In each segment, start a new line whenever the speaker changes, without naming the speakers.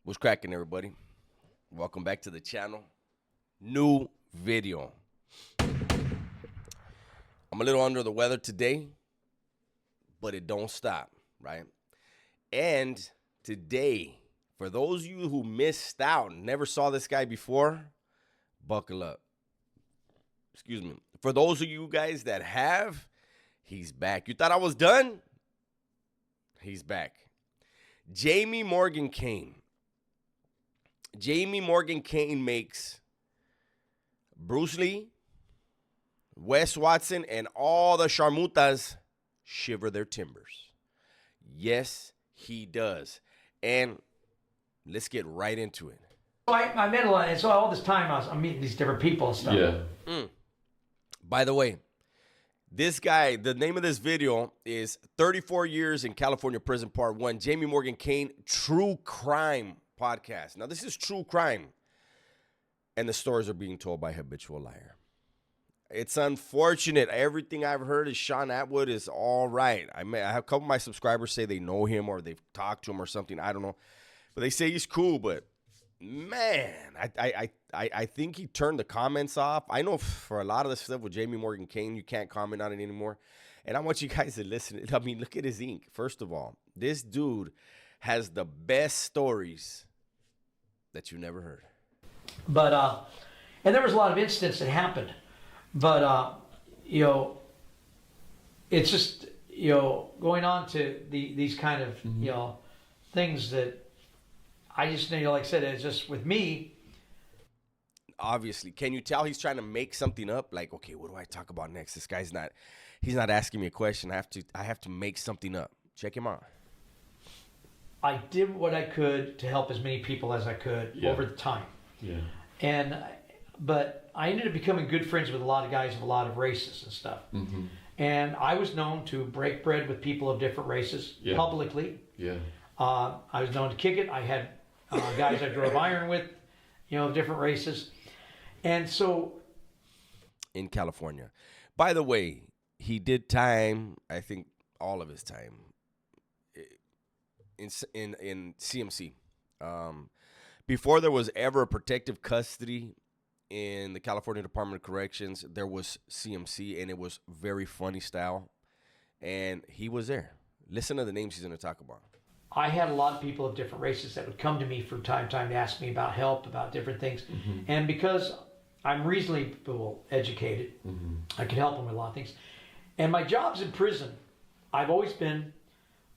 What's cracking, everybody? Welcome back to the channel. New video. I'm a little under the weather today, but it don't stop, right? And today, for those of you who missed out and never saw this guy before, buckle up. Excuse me. For those of you guys that have, he's back. You thought I was done? He's back. Jaime Morgan Kane. Jaime Morgan Kane makes Bruce Lee, Wes Watson, and all the Sharmutas shiver their timbers. Yes, he does. And let's get right into it.
So I met a lot, and so all this time I'm meeting these different people and stuff.
Yeah.
By the way, this guy, the name of this video is 34 Years in California Prison Part 1, Jaime Morgan Kane, True Crime Podcast. Now, this is true crime, and the stories are being told by a habitual liar. It's unfortunate. Everything I've heard is Sean Atwood is all right. I have a couple of my subscribers say they know him or they've talked to him or something. I don't know. But they say he's cool, but man, I think he turned the comments off. I know for a lot of the stuff with Jaime Morgan Kane, you can't comment on it anymore. And I want you guys to listen. I mean, look at his ink. First of all, this dude has the best stories that you never heard.
But and there was a lot of incidents that happened, but it's just going on to these kind of things that I just like I said, it's just with me.
Obviously, can you tell he's trying to make something up? Like, okay, what do I talk about next? This guy's he's not asking me a question. I have to make something up. Check him out.
I did what I could to help as many people as I could over the time. Yeah. But I ended up becoming good friends with a lot of guys of a lot of races and stuff. Mm-hmm. And I was known to break bread with people of different races publicly. Yeah. I was known to kick it. I had guys I drove iron with, of different races. And so
in California. By the way, he did time, I think all of his time in CMC. Before there was ever a protective custody in the California Department of Corrections, there was CMC, and it was very funny style. And he was there. Listen to the names he's going to talk about.
I had a lot of people of different races that would come to me from time to time to ask me about help, about different things. Mm-hmm. And because I'm reasonably well educated, I can help them with a lot of things. And my jobs in prison, I've always been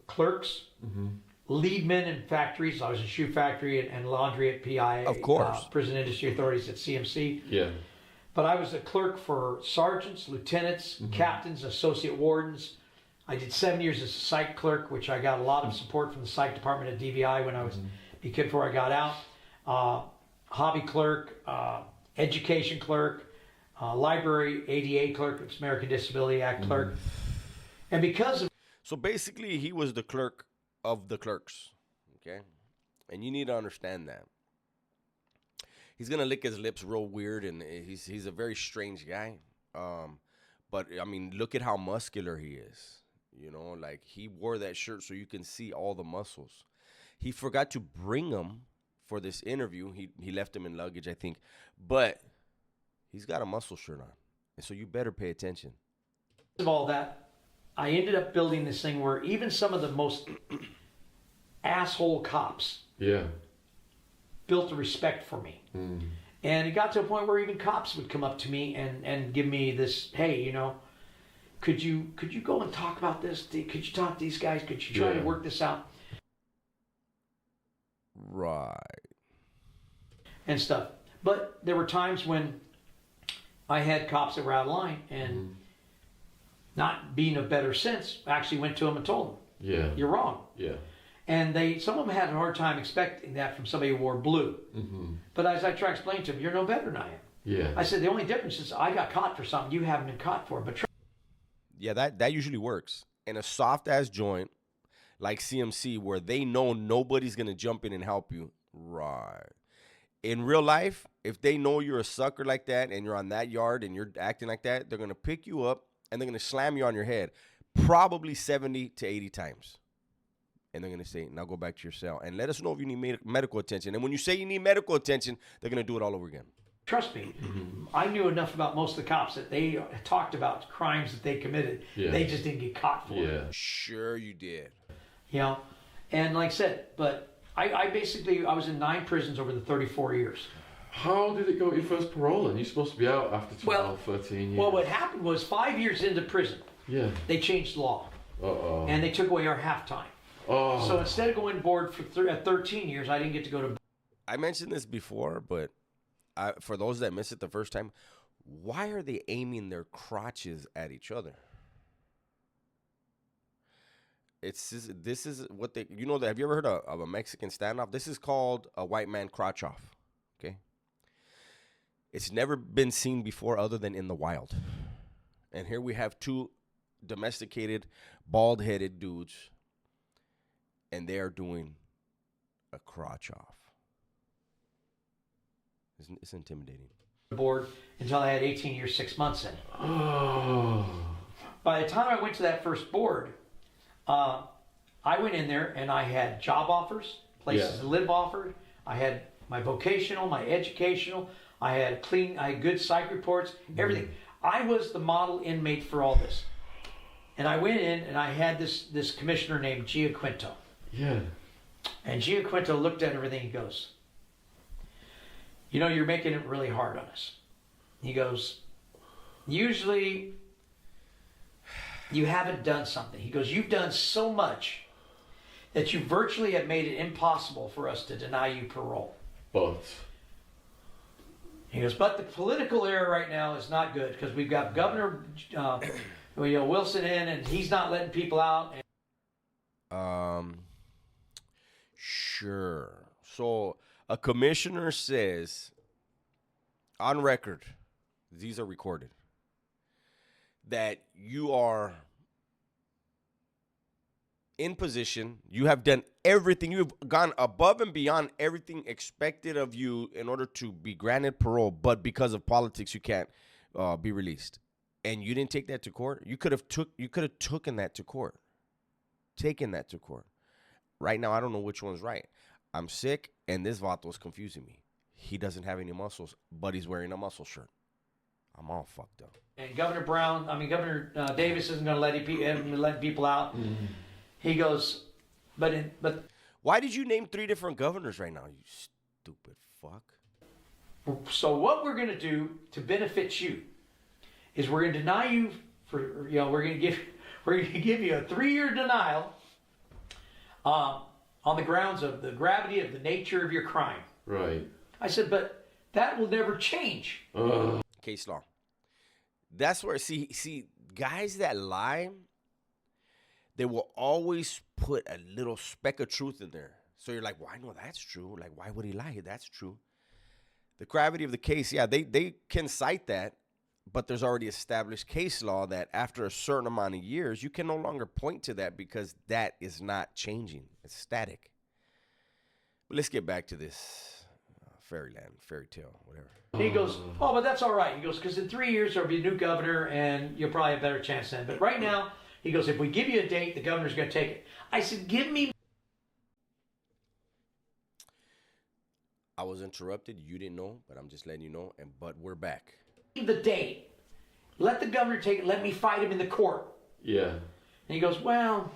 clerks, lead men in factories. I was in shoe factory and laundry at PI.
Of course.
Prison Industry Authorities at CMC.
Yeah.
But I was a clerk for sergeants, lieutenants, captains, associate wardens. I did 7 years as a psych clerk, which I got a lot of support from the psych department at DVI when I was before I got out. Hobby clerk, education clerk, library ADA clerk, American Disability Act clerk. And because of...
So basically, he was the clerk of the clerks, okay? And you need to understand that. He's going to lick his lips real weird, and he's a very strange guy. But, I mean, look at how muscular he is. Like he wore that shirt so you can see all the muscles. He forgot to bring them for this interview. He left them in luggage, I think. But he's got a muscle shirt on. And so you better pay attention.
Of all that, I ended up building this thing where even some of the most asshole cops built a respect for me. And it got to a point where even cops would come up to me and give me this, hey, could you go and talk about this? Could you talk to these guys? Could you try to work this out?
Right.
And stuff. But there were times when I had cops that were out of line and not being of better sense, actually went to them and told them, you're wrong. Yeah. And some of them had a hard time expecting that from somebody who wore blue. But as I try to explain to them, you're no better than I am. Yeah. I said, the only difference is I got caught for something you haven't been caught for. But
yeah, that usually works. In a soft-ass joint like CMC where they know nobody's going to jump in and help you. Right. In real life, if they know you're a sucker like that and you're on that yard and you're acting like that, they're going to pick you up and they're going to slam you on your head probably 70 to 80 times. and they're going to say, now go back to your cell and let us know if you need medical attention. And when you say you need medical attention, they're going to do it all over again.
Trust me, I knew enough about most of the cops that they talked about crimes that they committed. Yeah. They just didn't get caught for it.
Sure you did.
You know, and like I said, but I was in 9 prisons over the 34 years.
How did it go with your first parole then? You're supposed to be out after 12, 13 years.
Well, what happened was 5 years into prison, they changed the law. And they took away our halftime. So instead of going to board for at 13 years, I didn't get to go to board.
I mentioned this before, but for those that missed it the first time, why are they aiming their crotches at each other? This is what they, you know, have you ever heard of a Mexican standoff? This is called a white man crotch off, okay? It's never been seen before other than in the wild. And here we have 2 domesticated, bald-headed dudes, and they are doing a crotch off. It's intimidating.
Board until I had 18 years, 6 months in. By the time I went to that first board, I went in there and I had job offers, places to live offered. I had my vocational, my educational. I had good psych reports, everything. I was the model inmate for all this. And I went in and I had this commissioner named Giaquinto.
Yeah.
And Giaquinto looked at everything. He goes, you know, you're making it really hard on us. He goes, usually you haven't done something. He goes, you've done so much that you virtually have made it impossible for us to deny you parole.
But
he goes, but the political era right now is not good because we've got Governor Wilson in and he's not letting people out.
Sure. So a commissioner says, on record, these are recorded, that you are in position, you have done everything, you have gone above and beyond everything expected of you in order to be granted parole, but because of politics, you can't be released. And you didn't take that to court. You could have taken that to court. Right now, I don't know which one's right. I'm sick, and this vato's confusing me. He doesn't have any muscles, but he's wearing a muscle shirt. I'm all fucked up.
And Governor Davis isn't going to let people out. Mm-hmm. He goes, but
why did you name 3 different governors right now, you stupid fuck?
So what we're going to do to benefit you is we're going to deny you we're going to give you a 3-year denial on the grounds of the gravity of the nature of your crime.
Right.
I said, but that will never change.
Case law. That's where, see, guys that lie, they will always put a little speck of truth in there. So you're like, well, I know that's true. Like, why would he lie? That's true. The gravity of the case, yeah, they can cite that, but there's already established case law that after a certain amount of years, you can no longer point to that because that is not changing. It's static. But let's get back to this fairy tale, whatever.
He goes, oh, but that's all right. He goes, because in 3 years, there'll be a new governor, and you'll probably have a better chance then. But right now, he goes, if we give you a date, the governor's going to take it. I said, give me.
I was interrupted. You didn't know, but I'm just letting you know. But we're back.
The date. Let the governor take it. Let me fight him in the court.
Yeah.
And he goes, well,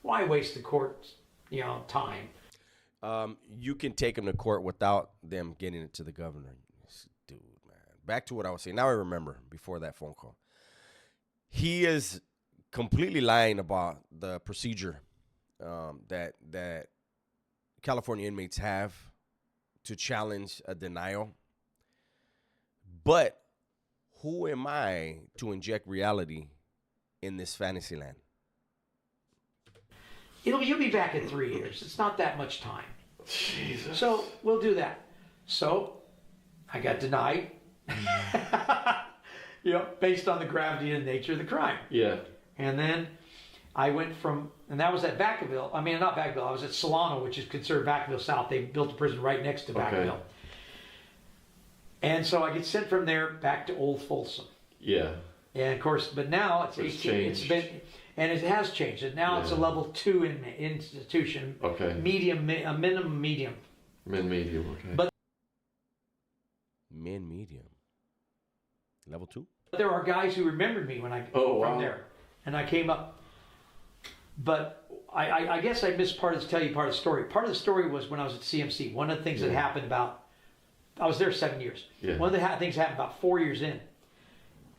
why waste the court's time?
You can take him to court without them getting it to the governor. Dude, man. Back to what I was saying. Now I remember before that phone call. He is completely lying about the procedure that California inmates have to challenge a denial. But who am I to inject reality in this fantasy land?
You'll be back in 3 years. It's not that much time.
Jesus.
So we'll do that. So I got denied, based on the gravity and nature of the crime.
Yeah.
And then I went and that was at Vacaville. I mean, not Vacaville. I was at Solano, which is considered Vacaville South. They built a prison right next to Vacaville. Okay. And so I get sent from there back to Old Folsom.
Yeah.
And of course, but now it's 18. and it has changed. And now it's a level 2 institution.
Okay.
Medium, a minimum medium.
Medium. Okay.
But
medium. Level 2.
there are guys who remembered me when I from there, and I came up. But I guess I missed part of the story. Part of the story was when I was at CMC. One of the things that happened I was there 7 years.
Yeah.
One of the things happened about 4 years in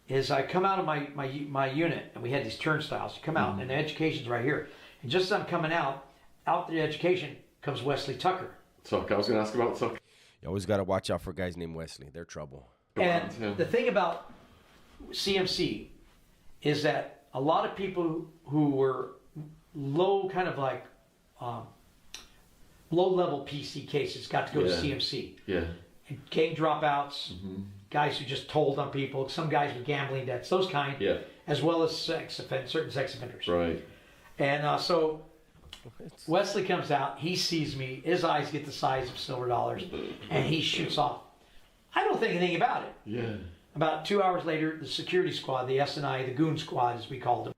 is I come out of my unit, and we had these turnstiles. You come out, and the education's right here. And just as I'm coming out the education comes Wesley Tucker.
Tucker, I was going to ask about Tucker.
You always got to watch out for guys named Wesley. They're trouble.
And the thing about CMC is that a lot of people who were low, kind of like low-level PC cases got to go to CMC.
Yeah.
And gang dropouts, guys who just told on people, some guys with gambling debts, those kind, as well as certain sex offenders.
Right.
And so Wesley comes out, he sees me, his eyes get the size of silver dollars, and he shoots off. I don't think anything about it.
Yeah.
About 2 hours later, the security squad, the S&I, the goon squad, as we called them.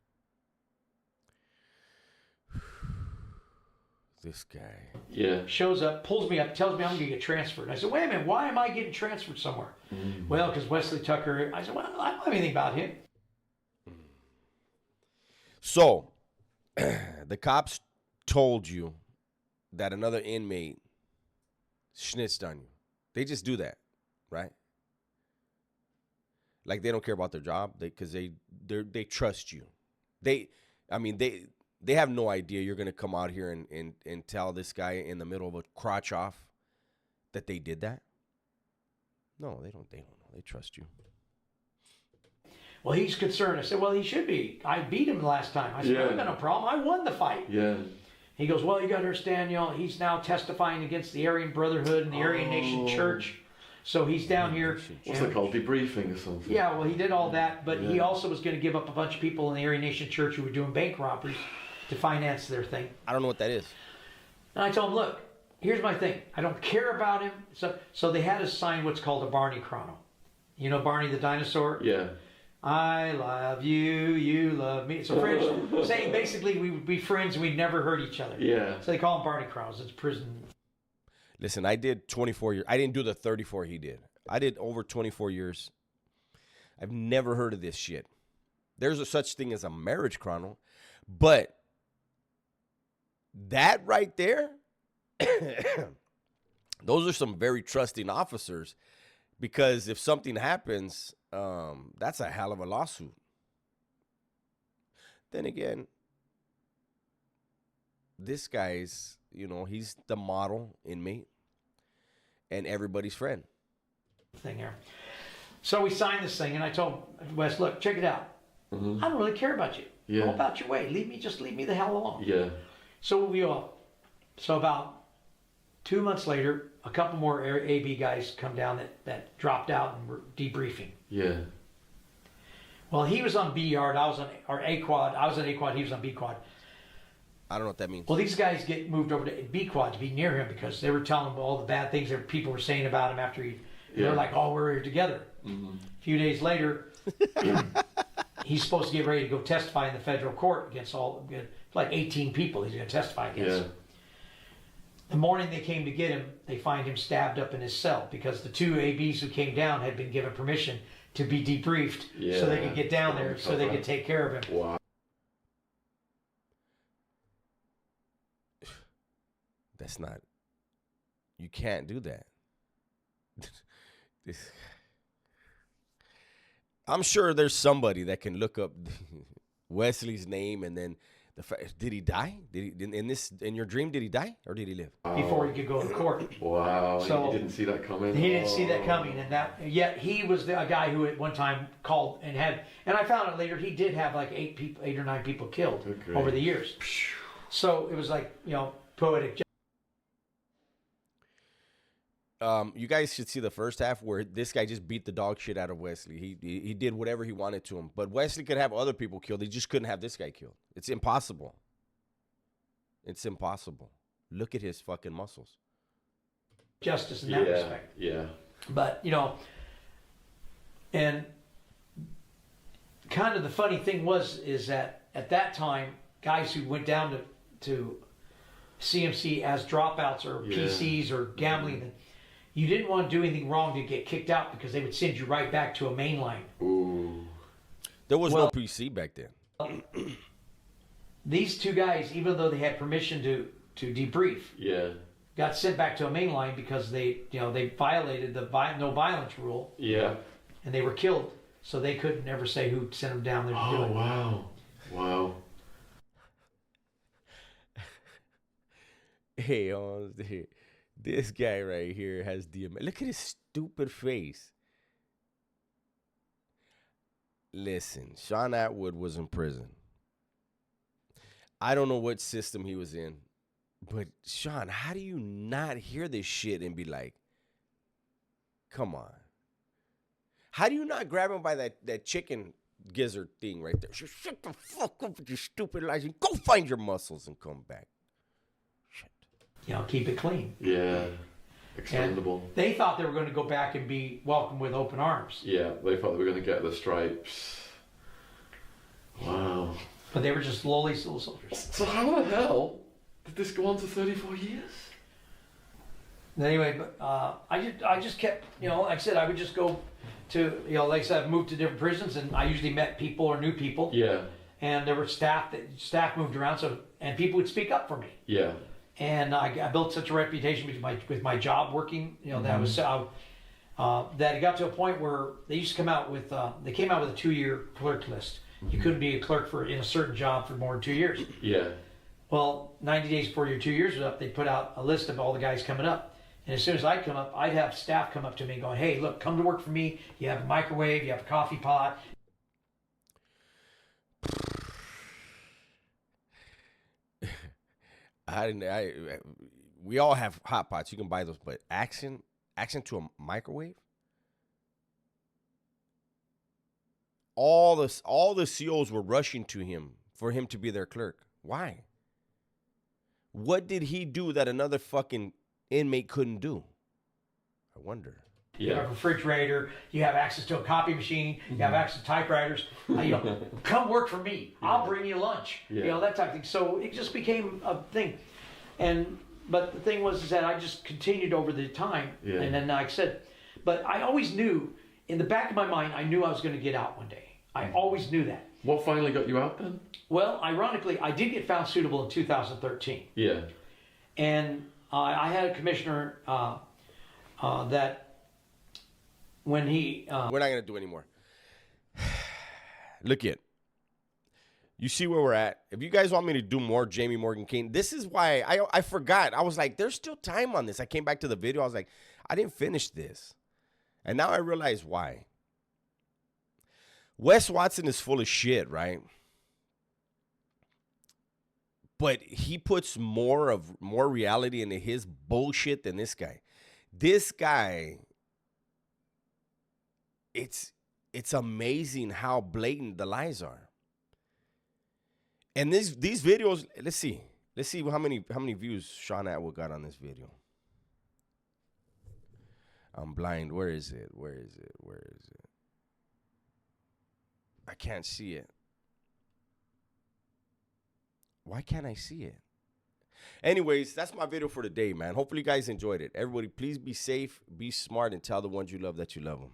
This guy.
Yeah. Shows up, pulls me up, tells me I'm going to get transferred. And I said, wait a minute, why am I getting transferred somewhere? Well, because Wesley Tucker. I said, well, I don't have anything about him.
So, the cops told you that another inmate snitched on you. They just do that, right? Like they don't care about their job because they trust you. They have no idea you're gonna come out here and tell this guy in the middle of a crotch off that they did that. No, they don't know. They trust you.
Well, he's concerned. I said, well, he should be. I beat him last time. I said, I've got no problem. I won the fight.
Yeah.
He goes, well, you got to understand, he's now testifying against the Aryan Brotherhood and the Aryan Nation Church. So he's down here.
What's that called? Debriefing or something?
Yeah, well, he did all that, but he also was going to give up a bunch of people in the Aryan Nation Church who were doing bank robberies to finance their thing.
I don't know what that is.
And I told him, look, here's my thing. I don't care about him. So they had us sign what's called a Barney Chrono. You know Barney the dinosaur?
Yeah.
I love you, you love me. So friends, saying basically we would be friends and we'd never hurt each other.
Yeah.
So they call them Barney Chronos. It's prison.
Listen, I did 24 years. I didn't do the 34 he did. I did over 24 years. I've never heard of this shit. There's a such thing as a marriage chrono, but that right there, those are some very trusting officers, because if something happens, that's a hell of a lawsuit. Then again, this guy's, he's the model inmate and everybody's friend.
Thing here. So we signed this thing, and I told Wes, look, check it out. I don't really care about you.
Yeah.
Go about your way. Leave me the hell alone.
Yeah.
So we all. So about 2 months later, a couple more AB guys come down that dropped out and were debriefing.
Yeah.
Well, he was on B yard. I was on A quad. I was on A quad. He was on B quad.
I don't know what that means.
Well, these guys get moved over to B quad to be near him because they were telling him all the bad things that people were saying about him after he. They were like, "Oh, we're here together." A few days later, he's supposed to get ready to go testify in the federal court against like 18 people. He's going to testify against.
Yeah.
The morning they came to get him, they find him stabbed up in his cell because the two ABs who came down had been given permission to be debriefed so they could get down there so they could take care of him.
Wow.
That's not. You can't do that. I'm sure there's somebody that can look up Wesley's name and then did he die? Did he in your dream? Did he die or did he live?
Before he could go to court.
Wow!
So
he didn't see that coming.
He didn't see that coming, and yet he was a guy who at one time called and I found out later he did have like 8 or 9 people killed over the years. So it was like poetic.
You guys should see the first half where this guy just beat the dog shit out of Wesley. He did whatever he wanted to him. But Wesley could have other people killed. He just couldn't have this guy killed. It's impossible. It's impossible. Look at his fucking muscles.
Justice in that respect.
Yeah.
But, and kind of the funny thing is that at that time, guys who went down to CMC as dropouts or PCs or gambling, you didn't want to do anything wrong to get kicked out because they would send you right back to a main line.
Ooh.
There was no PC back then.
These two guys, even though they had permission to debrief, got sent back to a main line because they violated the no violence rule.
Yeah.
And they were killed, so they couldn't ever say who sent them down there to do it.
Oh, wow.
Hey, this guy right here has look at his stupid face. Listen, Sean Atwood was in prison. I don't know what system he was in, but Sean, how do you not hear this shit and be like, come on? How do you not grab him by that chicken gizzard thing right there? Shut the fuck up with your stupid lies and go find your muscles and come back. Shit.
Keep it clean.
Yeah. Expendable.
And they thought they were going to go back and be welcomed with open arms.
Yeah, they thought they were going to get the stripes. Wow.
But they were just lowly little soldiers.
So how the hell did this go on to 34 years?
Anyway, but I just kept, like I said, I would just go to, like I said, I've moved to different prisons, and I usually met people or new people.
Yeah.
And there were staff moved around, and people would speak up for me.
Yeah.
And I built such a reputation with my job working, that was that it got to a point where they used to come out with they came out with a 2-year clerk list. You couldn't be a clerk in a certain job for more than 2 years.
Yeah.
Well, 90 days before your 2 years was up, they put out a list of all the guys coming up. And as soon as I'd come up, I'd have staff come up to me going, hey, look, come to work for me. You have a microwave, you have a coffee pot.
We all have hot pots. You can buy those, but accent to a microwave? All the COs were rushing to him for him to be their clerk. Why? What did he do that another fucking inmate couldn't do? I wonder.
You have a refrigerator. You have access to a copy machine. You have access to typewriters. Come work for me. I'll bring you lunch. That type of thing. So it just became a thing. But the thing was that I just continued over the time. Yeah. And then, like I said, but I always knew, in the back of my mind, I knew I was going to get out one day. I always knew that.
What finally got you out then?
Well, ironically, I did get found suitable in 2013.
Yeah.
And I had a commissioner that when he...
We're not going to do anymore. Look it. You see where we're at. If you guys want me to do more Jaime Morgan Kane, this is why I forgot. I was like, there's still time on this. I came back to the video. I was like, I didn't finish this. And now I realize why. Wes Watson is full of shit, right? But he puts more reality into his bullshit than this guy. This guy, it's amazing how blatant the lies are. And these videos, let's see how many views Sean Atwood got on this video. I'm blind. Where is it? I can't see it. Why can't I see it? Anyways, that's my video for today, man. Hopefully you guys enjoyed it. Everybody, please be safe, be smart, and tell the ones you love that you love them.